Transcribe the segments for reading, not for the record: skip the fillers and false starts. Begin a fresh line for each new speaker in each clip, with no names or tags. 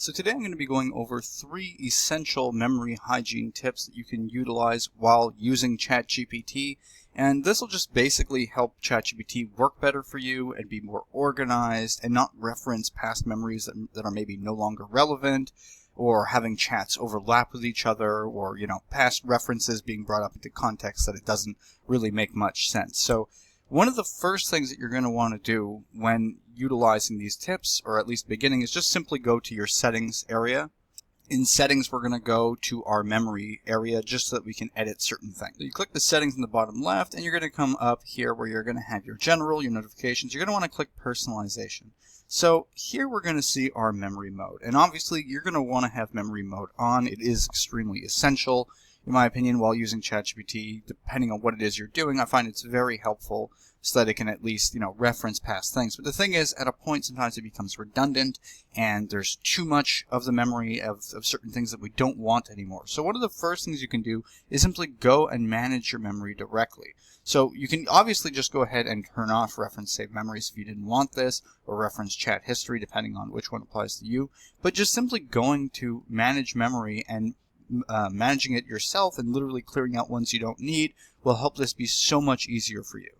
So today I'm going to be going over 3 essential memory hygiene tips that you can utilize while using ChatGPT. And this will just basically help ChatGPT work better for you and be more organized and not reference past memories that are maybe no longer relevant, or having chats overlap with each other, or past references being brought up into context that it doesn't really make much sense. So one of the first things that you're going to want to do when utilizing these tips, or at least beginning, is just simply go to your settings area. In settings, we're going to go to our memory area just so that we can edit certain things. So you click the settings in the bottom left, and you're going to come up here where you're going to have your general, your notifications. You're going to want to click personalization. So here we're going to see our memory mode. And obviously, you're going to want to have memory mode on. It is extremely essential, in my opinion, while using ChatGPT. Depending on what it is you're doing, I find it's very helpful so that it can at least, reference past things. But the thing is, at a point, sometimes it becomes redundant, and there's too much of the memory of certain things that we don't want anymore. So one of the first things you can do is simply go and manage your memory directly. So you can obviously just go ahead and turn off reference save memories if you didn't want this, or reference chat history, depending on which one applies to you. But just simply going to manage memory and managing it yourself and literally clearing out ones you don't need will help this be so much easier for you.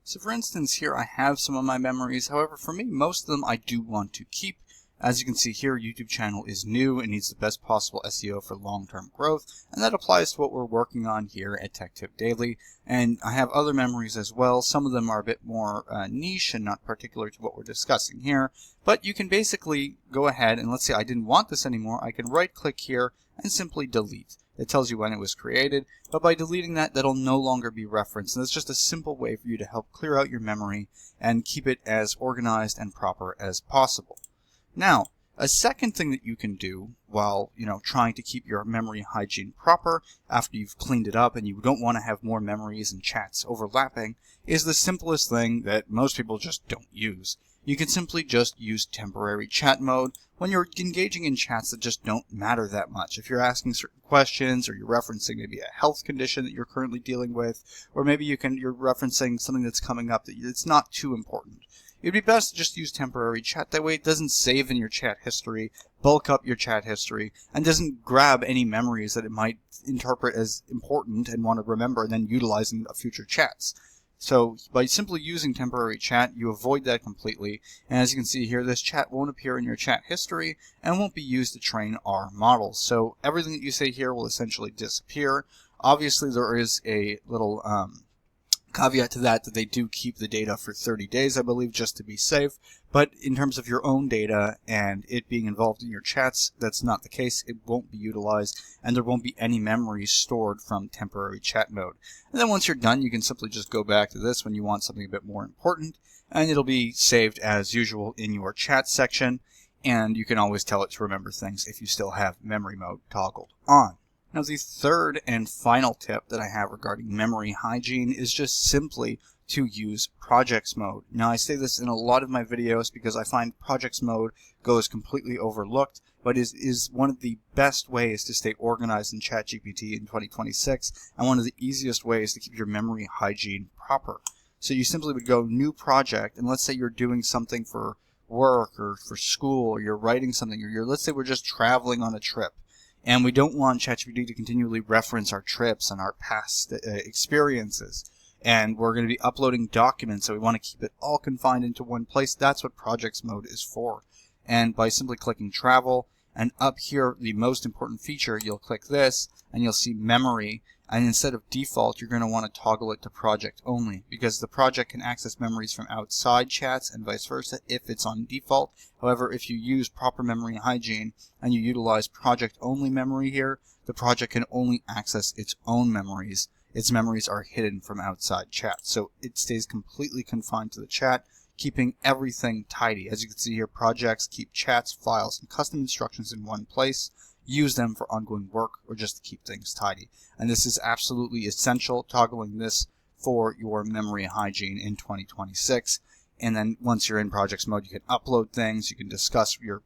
So for instance, here I have some of my memories. However, for me, most of them I do want to keep. As you can see here, YouTube channel is new and needs the best possible SEO for long-term growth, and that applies to what we're working on here at Tech Tip Daily. And I have other memories as well. Some of them are a bit more niche and not particular to what we're discussing here, but you can basically go ahead and, let's say I didn't want this anymore, I can right-click here and simply delete. It tells you when it was created, but by deleting that, that'll no longer be referenced. And it's just a simple way for you to help clear out your memory and keep it as organized and proper as possible. Now, a second thing that you can do while, trying to keep your memory hygiene proper after you've cleaned it up and you don't want to have more memories and chats overlapping is the simplest thing that most people just don't use. You can simply just use temporary chat mode when you're engaging in chats that just don't matter that much. If you're asking certain questions, or you're referencing maybe a health condition that you're currently dealing with, or maybe you're referencing something that's coming up that it's not too important. It'd be best to just use temporary chat. That way it doesn't save in your chat history, bulk up your chat history, and doesn't grab any memories that it might interpret as important and want to remember and then utilize in future chats. So by simply using temporary chat, you avoid that completely. And as you can see here, this chat won't appear in your chat history and won't be used to train our models. So everything that you say here will essentially disappear. Obviously, there is a little caveat to that they do keep the data for 30 days, I believe, just to be safe. But in terms of your own data and it being involved in your chats, that's not the case. It won't be utilized, and there won't be any memories stored from temporary chat mode. And then once you're done, you can simply just go back to this when you want something a bit more important, and it'll be saved as usual in your chat section, and you can always tell it to remember things if you still have memory mode toggled on. Now, the third and final tip that I have regarding memory hygiene is just simply to use projects mode. Now, I say this in a lot of my videos because I find projects mode goes completely overlooked, but is one of the best ways to stay organized in ChatGPT in 2026, and one of the easiest ways to keep your memory hygiene proper. So you simply would go new project, and let's say you're doing something for work or for school, or you're writing something, or let's say we're just traveling on a trip. And we don't want ChatGPT to continually reference our trips and our past experiences. And we're going to be uploading documents, so we want to keep it all confined into one place. That's what projects mode is for. And by simply clicking travel, and up here, the most important feature, you'll click this, and you'll see memory. And instead of default, you're going to want to toggle it to project only, because the project can access memories from outside chats and vice versa if it's on default. However, if you use proper memory hygiene and you utilize project only memory here, the project can only access its own memories. Its memories are hidden from outside chat. So it stays completely confined to the chat, keeping everything tidy. As you can see here, projects keep chats, files, and custom instructions in one place. Use them for ongoing work or just to keep things tidy. And this is absolutely essential, toggling this for your memory hygiene in 2026. And then once you're in projects mode, you can upload things, you can discuss your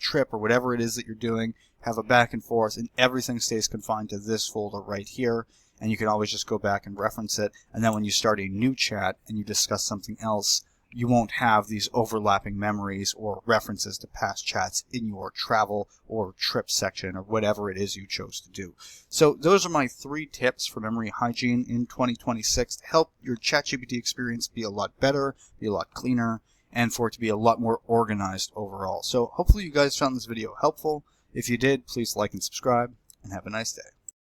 trip or whatever it is that you're doing, have a back and forth, and everything stays confined to this folder right here. And you can always just go back and reference it. And then when you start a new chat and you discuss something else, you won't have these overlapping memories or references to past chats in your travel or trip section or whatever it is you chose to do. So those are my 3 tips for memory hygiene in 2026 to help your ChatGPT experience be a lot better, be a lot cleaner, and for it to be a lot more organized overall. So hopefully you guys found this video helpful. If you did, please like and subscribe, and have a nice day.